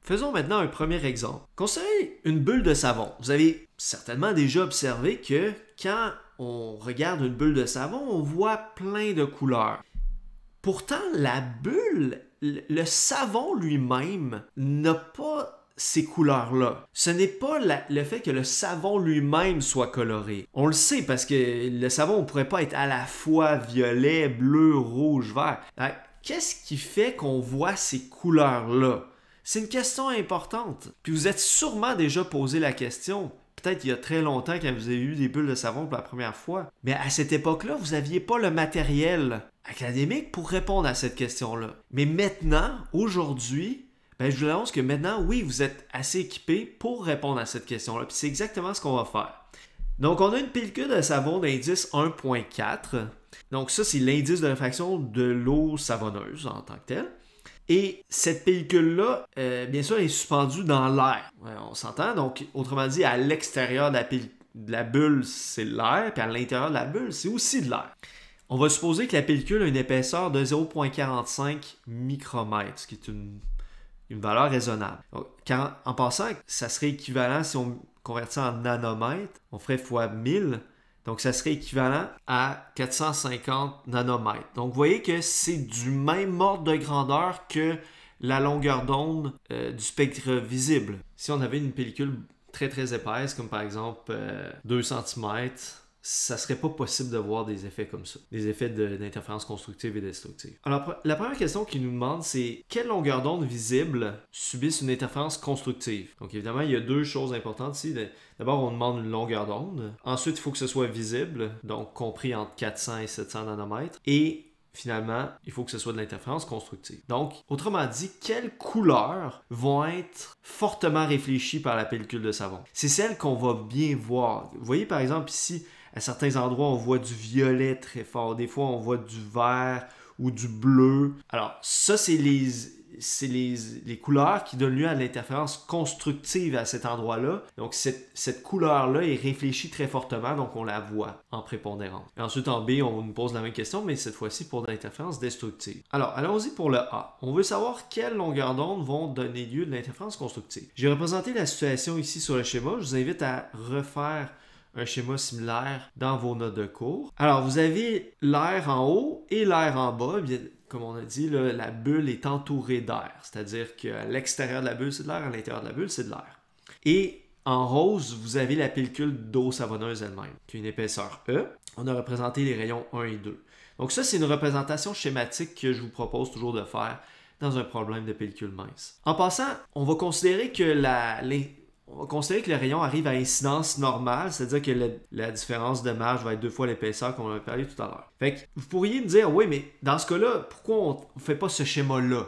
Faisons maintenant un premier exemple. Considérez une bulle de savon. Vous avez certainement déjà observé que quand on regarde une bulle de savon, on voit plein de couleurs. Pourtant, la bulle, le savon lui-même n'a pas ces couleurs-là. Ce n'est pas le fait que le savon lui-même soit coloré. On le sait parce que le savon ne pourrait pas être à la fois violet, bleu, rouge, vert. Qu'est-ce qui fait qu'on voit ces couleurs-là? C'est une question importante. Puis vous êtes sûrement déjà posé la question, peut-être il y a très longtemps quand vous avez eu des bulles de savon pour la première fois. Mais à cette époque-là, vous n'aviez pas le matériel académique pour répondre à cette question-là. Mais maintenant, aujourd'hui, je vous annonce que maintenant, oui, vous êtes assez équipé pour répondre à cette question-là. Puis c'est exactement ce qu'on va faire. Donc, on a une pellicule de savon d'indice 1.4. Donc ça, c'est l'indice de réfraction de l'eau savonneuse en tant que telle. Et cette pellicule-là, bien sûr, est suspendue dans l'air. On s'entend? Donc, autrement dit, à l'extérieur de la bulle, c'est l'air, puis à l'intérieur de la bulle, c'est aussi de l'air. On va supposer que la pellicule a une épaisseur de 0,45 micromètres, ce qui est une valeur raisonnable. Donc, en passant, ça serait équivalent, si on convertit en nanomètres, on ferait fois 1000. Donc, ça serait équivalent à 450 nanomètres. Donc, vous voyez que c'est du même ordre de grandeur que la longueur d'onde du spectre visible. Si on avait une pellicule très très épaisse, comme par exemple 2 cm, ça serait pas possible de voir des effets comme ça, des effets d'interférence constructive et destructive. Alors, la première question qu'il nous demande, c'est quelle longueur d'onde visible subissent une interférence constructive? Donc, évidemment, il y a deux choses importantes ici. D'abord, on demande une longueur d'onde. Ensuite, il faut que ce soit visible, donc compris entre 400 et 700 nanomètres. Et finalement, il faut que ce soit de l'interférence constructive. Donc, autrement dit, quelles couleurs vont être fortement réfléchies par la pellicule de savon? C'est celles qu'on va bien voir. Vous voyez, par exemple, ici, à certains endroits, on voit du violet très fort. Des fois, on voit du vert ou du bleu. Alors, ça, c'est les couleurs qui donnent lieu à l'interférence constructive à cet endroit-là. Donc, cette couleur-là est réfléchie très fortement, donc on la voit en prépondérance. Et ensuite, en B, on nous pose la même question, mais cette fois-ci pour l'interférence destructive. Alors, allons-y pour le A. On veut savoir quelles longueurs d'onde vont donner lieu à l'interférence constructive. J'ai représenté la situation ici sur le schéma. Je vous invite à refaire un schéma similaire dans vos notes de cours. Alors, vous avez l'air en haut et l'air en bas. Bien, comme on a dit, là, la bulle est entourée d'air. C'est-à-dire qu'à l'extérieur de la bulle, c'est de l'air, à l'intérieur de la bulle, c'est de l'air. Et en rose, vous avez la pellicule d'eau savonneuse elle-même, qui a une épaisseur E. On a représenté les rayons 1 et 2. Donc ça, c'est une représentation schématique que je vous propose toujours de faire dans un problème de pellicule mince. En passant, on va considérer que le rayon arrive à incidence normale, c'est-à-dire que la différence de marge va être 2 fois l'épaisseur qu'on a parlé tout à l'heure. Fait que vous pourriez me dire, oui, mais dans ce cas-là, pourquoi on ne fait pas ce schéma-là?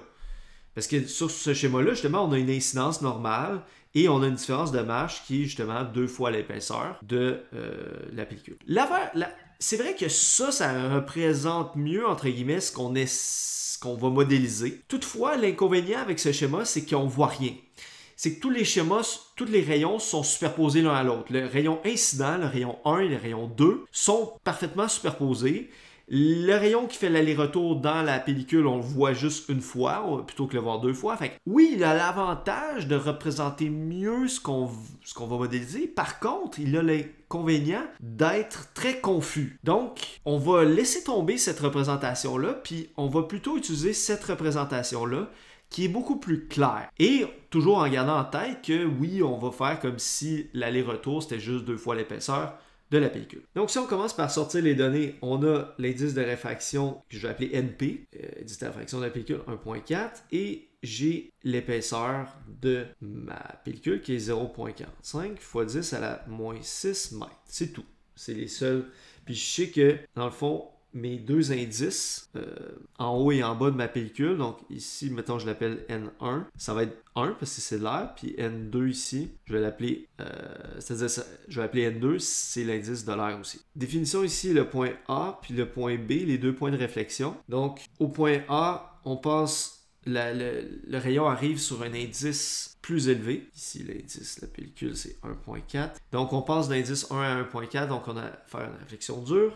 Parce que sur ce schéma-là, justement, on a une incidence normale et on a une différence de marge qui est justement 2 fois l'épaisseur de la pellicule. C'est vrai que ça représente mieux, entre guillemets, ce qu'on va modéliser. Toutefois, l'inconvénient avec ce schéma, c'est qu'on ne voit rien. C'est que tous les schémas, tous les rayons sont superposés l'un à l'autre. Le rayon incident, le rayon 1 et le rayon 2 sont parfaitement superposés. Le rayon qui fait l'aller-retour dans la pellicule, on le voit juste une fois, plutôt que le voir 2 fois. Fait que, oui, il a l'avantage de représenter mieux ce qu'on va modéliser. Par contre, il a l'inconvénient d'être très confus. Donc, on va laisser tomber cette représentation-là, puis on va plutôt utiliser cette représentation-là, qui est beaucoup plus clair. Et toujours en gardant en tête que oui, on va faire comme si l'aller-retour, c'était juste 2 fois l'épaisseur de la pellicule. Donc si on commence par sortir les données, on a l'indice de réfraction que je vais appeler NP, indice de réfraction de la pellicule 1.4, et j'ai l'épaisseur de ma pellicule qui est 0.45 x 10 à la moins 6 mètres. C'est tout. C'est les seuls. Puis je sais que, dans le fond, mes deux indices en haut et en bas de ma pellicule, donc ici, mettons, je l'appelle N1, ça va être 1 parce que c'est de l'air, puis N2 ici, je vais l'appeler, je vais l'appeler N2, c'est l'indice de l'air aussi. Définition ici, le point A, puis le point B, les deux points de réflexion. Donc, au point A, on passe, le rayon arrive sur un indice plus élevé. Ici, l'indice, la pellicule, c'est 1.4. Donc, on passe d'indice 1 à 1.4, donc on a à faire une réflexion dure.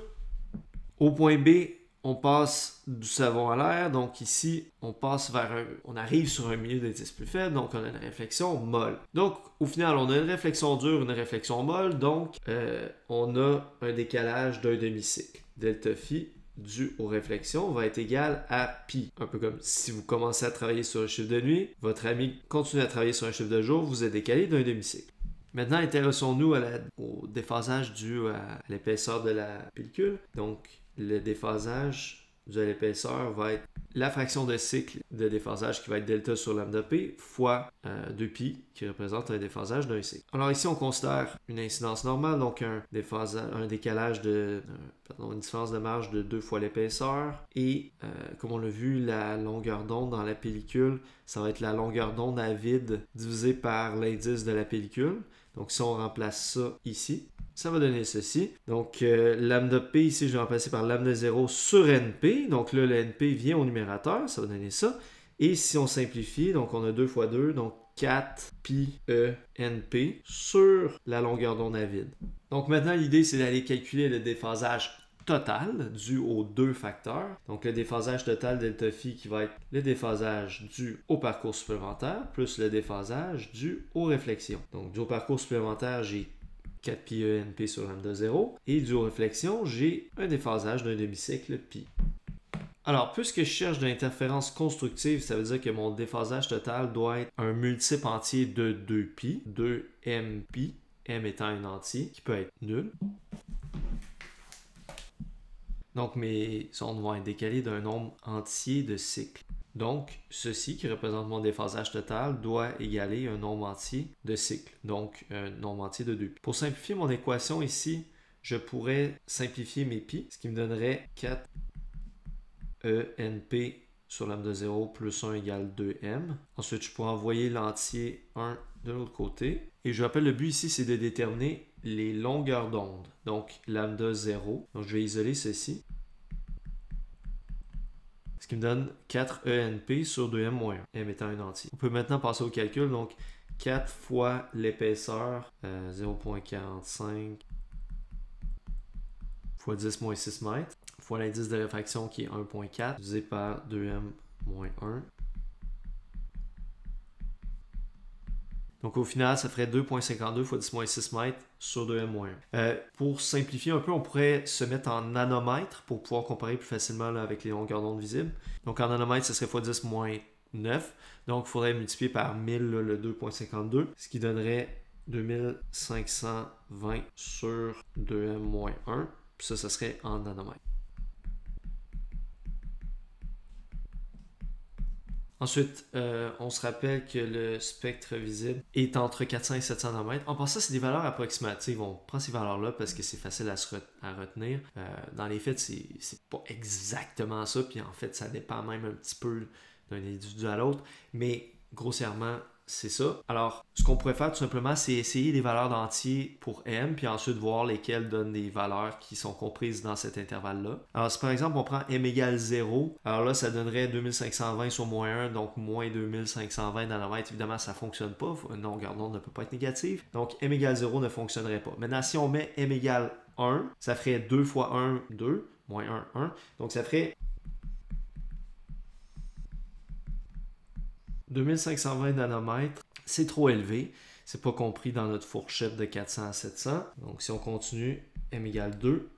Au point B, on passe du savon à l'air, donc ici, on arrive sur un milieu d'indice plus faible, donc on a une réflexion molle. Donc, au final, on a une réflexion dure, une réflexion molle, donc on a un décalage d'un demi-cycle. Delta phi dû aux réflexions va être égal à pi. Un peu comme si vous commencez à travailler sur un chiffre de nuit, votre ami continue à travailler sur un chiffre de jour, vous êtes décalé d'un demi-cycle. Maintenant, intéressons-nous au déphasage dû à l'épaisseur de la pellicule. Donc, le déphasage dû à l'épaisseur va être la fraction de cycle de déphasage qui va être delta sur lambda p fois 2pi qui représente un déphasage d'un cycle. Alors ici, on considère une incidence normale, donc une différence de marge de 2 fois l'épaisseur. Et comme on l'a vu, la longueur d'onde dans la pellicule, ça va être la longueur d'onde à vide divisée par l'indice de la pellicule. Donc si on remplace ça ici, ça va donner ceci. Donc, lambda p ici, je vais remplacer par lambda 0 sur np. Donc là, le np vient au numérateur, ça va donner ça. Et si on simplifie, donc on a 2 fois 2, donc 4 pi e np sur la longueur d'onde à vide. Donc maintenant, l'idée, c'est d'aller calculer le déphasage total dû aux deux facteurs. Donc le déphasage total delta phi qui va être le déphasage dû au parcours supplémentaire plus le déphasage dû aux réflexions. Donc dû au parcours supplémentaire, j'ai 4 pi e np sur lambda 0 et dû aux réflexions, j'ai un déphasage d'un demi-cycle pi. Alors, puisque je cherche de l'interférence constructive, ça veut dire que mon déphasage total doit être un multiple entier de 2pi, 2mpi, m étant un entier, qui peut être nul. Donc, mes ondes vont être décalées d'un nombre entier de cycles. Donc, ceci qui représente mon déphasage total doit égaler un nombre entier de cycles, donc un nombre entier de 2pi. Pour simplifier mon équation ici, je pourrais simplifier mes pi, ce qui me donnerait 4 ENP sur lambda 0 plus 1 égale 2m. Ensuite, je pourrais envoyer l'entier 1 de l'autre côté. Et je rappelle, le but ici, c'est de déterminer les longueurs d'onde. Donc, lambda 0. Donc, je vais isoler ceci. Ce qui me donne 4 ENP sur 2m-1, m étant un entier. On peut maintenant passer au calcul. Donc, 4 fois l'épaisseur, 0,45 fois 10-6 mètres, fois l'indice de réfraction qui est 1,4, divisé par 2m-1. Donc au final, ça ferait 2,52 fois 10-6 mètres sur 2m-1. Pour simplifier un peu, on pourrait se mettre en nanomètres pour pouvoir comparer plus facilement là, avec les longueurs d'onde visibles. Donc en nanomètres, ce serait fois 10-9. Donc il faudrait multiplier par 1000 là, le 2,52, ce qui donnerait 2520 sur 2m-1. Puis ça serait en nanomètres. Ensuite, on se rappelle que le spectre visible est entre 400 et 700 nanomètres. En passant, c'est des valeurs approximatives. On prend ces valeurs-là parce que c'est facile à retenir. Dans les faits, c'est pas exactement ça. Puis en fait, ça dépend même un petit peu d'un individu à l'autre. Mais grossièrement, c'est ça. Alors, ce qu'on pourrait faire tout simplement, c'est essayer des valeurs d'entier pour m, puis ensuite voir lesquelles donnent des valeurs qui sont comprises dans cet intervalle-là. Alors, si par exemple, on prend m égale 0, alors là, ça donnerait 2520 sur moins 1, donc moins 2520 nanomètres. Évidemment, ça ne fonctionne pas. Une longueur d'onde ne peut pas être négative. Donc, m égale 0 ne fonctionnerait pas. Maintenant, si on met m égale 1, ça ferait 2 fois 1, 2, moins 1, 1. Donc, ça ferait 2520 nanomètres, c'est trop élevé. C'est pas compris dans notre fourchette de 400 à 700. Donc, si on continue, m égale 2,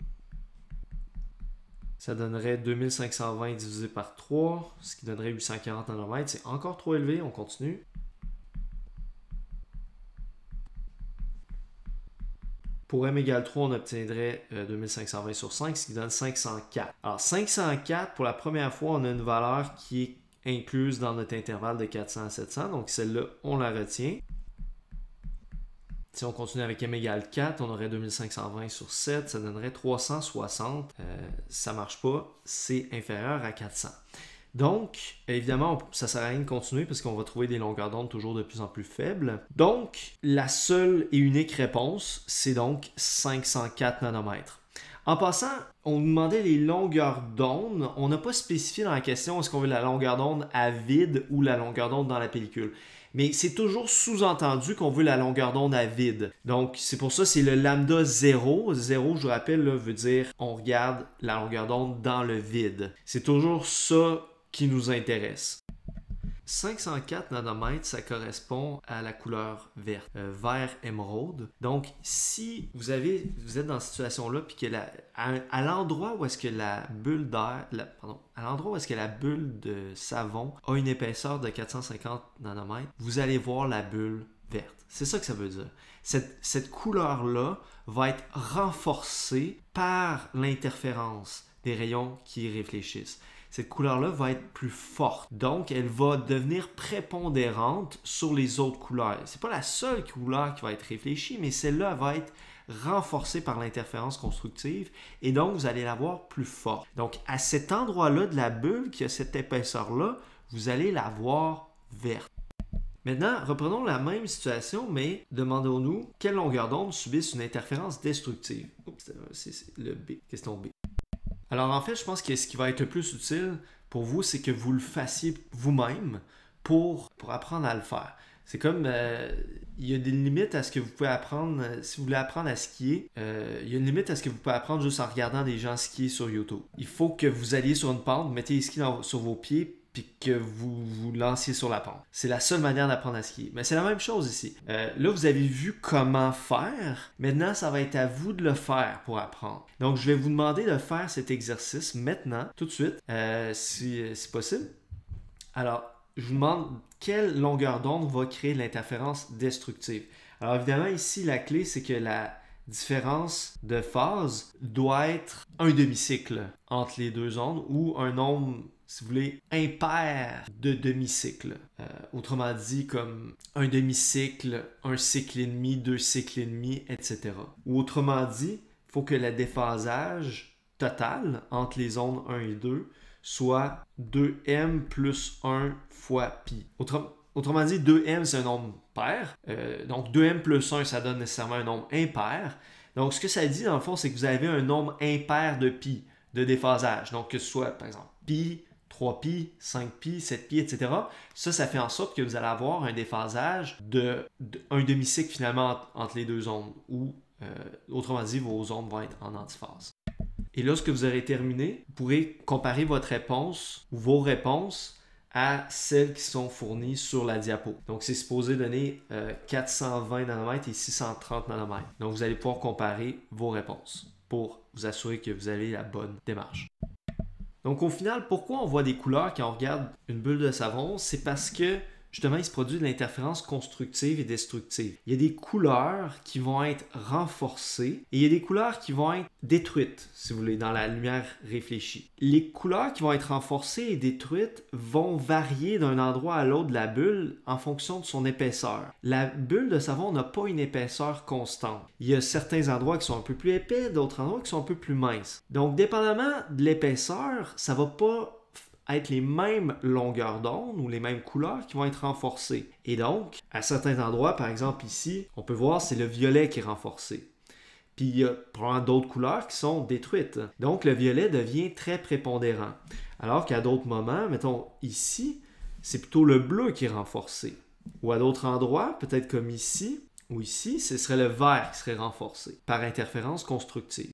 ça donnerait 2520 divisé par 3, ce qui donnerait 840 nanomètres. C'est encore trop élevé. On continue. Pour m égale 3, on obtiendrait 2520 sur 5, ce qui donne 504. Alors, 504, pour la première fois, on a une valeur qui est incluse dans notre intervalle de 400 à 700. Donc, celle-là, on la retient. Si on continue avec m égale 4, on aurait 2520 sur 7, ça donnerait 360. Ça ne marche pas, c'est inférieur à 400. Donc, évidemment, ça ne sert à rien de continuer parce qu'on va trouver des longueurs d'onde toujours de plus en plus faibles. Donc, la seule et unique réponse, c'est donc 504 nanomètres. En passant, on nous demandait les longueurs d'onde. On n'a pas spécifié dans la question est-ce qu'on veut la longueur d'onde à vide ou la longueur d'onde dans la pellicule. Mais c'est toujours sous-entendu qu'on veut la longueur d'onde à vide. Donc, c'est pour ça, c'est le lambda 0. 0, je vous rappelle, là, veut dire on regarde la longueur d'onde dans le vide. C'est toujours ça qui nous intéresse. 504 nanomètres, ça correspond à la couleur verte, vert émeraude. Donc, si vous êtes dans cette situation-là, puis que à l'endroit où est-ce que la bulle d'air, à l'endroit où est-ce que la bulle de savon a une épaisseur de 450 nanomètres, vous allez voir la bulle verte. C'est ça que ça veut dire. Cette couleur-là va être renforcée par l'interférence des rayons qui y réfléchissent. Cette couleur-là va être plus forte. Donc, elle va devenir prépondérante sur les autres couleurs. Ce n'est pas la seule couleur qui va être réfléchie, mais celle-là va être renforcée par l'interférence constructive et donc vous allez la voir plus forte. Donc, à cet endroit-là de la bulle qui a cette épaisseur-là, vous allez la voir verte. Maintenant, reprenons la même situation, mais demandons-nous quelle longueur d'onde subissent une interférence destructive. Oups, c'est le B, question B. Alors en fait, je pense que ce qui va être le plus utile pour vous, c'est que vous le fassiez vous-même pour apprendre à le faire. C'est comme, il y a des limites à ce que vous pouvez apprendre, si vous voulez apprendre à skier, il y a une limite à ce que vous pouvez apprendre juste en regardant des gens skier sur YouTube. Il faut que vous alliez sur une pente, vous mettez les skis sur vos pieds, puis que vous vous lanciez sur la pente. C'est la seule manière d'apprendre à skier. Mais c'est la même chose ici. Là, vous avez vu comment faire. Maintenant, ça va être à vous de le faire pour apprendre. Donc, je vais vous demander de faire cet exercice maintenant, tout de suite, si possible. Alors, je vous demande quelle longueur d'onde va créer l'interférence destructive. Alors, évidemment, ici, la clé, c'est que la différence de phase doit être un demi-cycle entre les deux ondes ou un nombre, si vous voulez, impair de demi-cycle. Autrement dit, comme un demi-cycle, un cycle et demi, deux cycles et demi, etc. Ou autrement dit, il faut que le déphasage total entre les ondes 1 et 2 soit 2m plus 1 fois pi. Autrement dit, 2m, c'est un nombre pair. Donc, 2m plus 1, ça donne nécessairement un nombre impair. Donc, ce que ça dit, dans le fond, c'est que vous avez un nombre impair de pi, de déphasage. Donc, que ce soit, par exemple, pi, 3pi, 5pi, 7pi, etc. Ça fait en sorte que vous allez avoir un déphasage un demi-cycle, finalement, entre les deux ondes. Ou, autrement dit, vos ondes vont être en antiphase. Et lorsque vous aurez terminé, vous pourrez comparer votre réponse ou vos réponses à celles qui sont fournies sur la diapo. Donc, c'est supposé donner 420 nanomètres et 630 nanomètres. Donc, vous allez pouvoir comparer vos réponses pour vous assurer que vous avez la bonne démarche. Donc, au final, pourquoi on voit des couleurs quand on regarde une bulle de savon? C'est parce que, justement, il se produit de l'interférence constructive et destructive. Il y a des couleurs qui vont être renforcées et il y a des couleurs qui vont être détruites, si vous voulez, dans la lumière réfléchie. Les couleurs qui vont être renforcées et détruites vont varier d'un endroit à l'autre de la bulle en fonction de son épaisseur. La bulle de savon n'a pas une épaisseur constante. Il y a certains endroits qui sont un peu plus épais, d'autres endroits qui sont un peu plus minces. Donc, dépendamment de l'épaisseur, ça ne va pas être les mêmes longueurs d'onde ou les mêmes couleurs qui vont être renforcées. Et donc, à certains endroits, par exemple ici, on peut voir c'est le violet qui est renforcé. Puis il y a probablement d'autres couleurs qui sont détruites. Donc, le violet devient très prépondérant. Alors qu'à d'autres moments, mettons ici, c'est plutôt le bleu qui est renforcé. Ou à d'autres endroits, peut-être comme ici, ou ici, ce serait le vert qui serait renforcé par interférence constructive.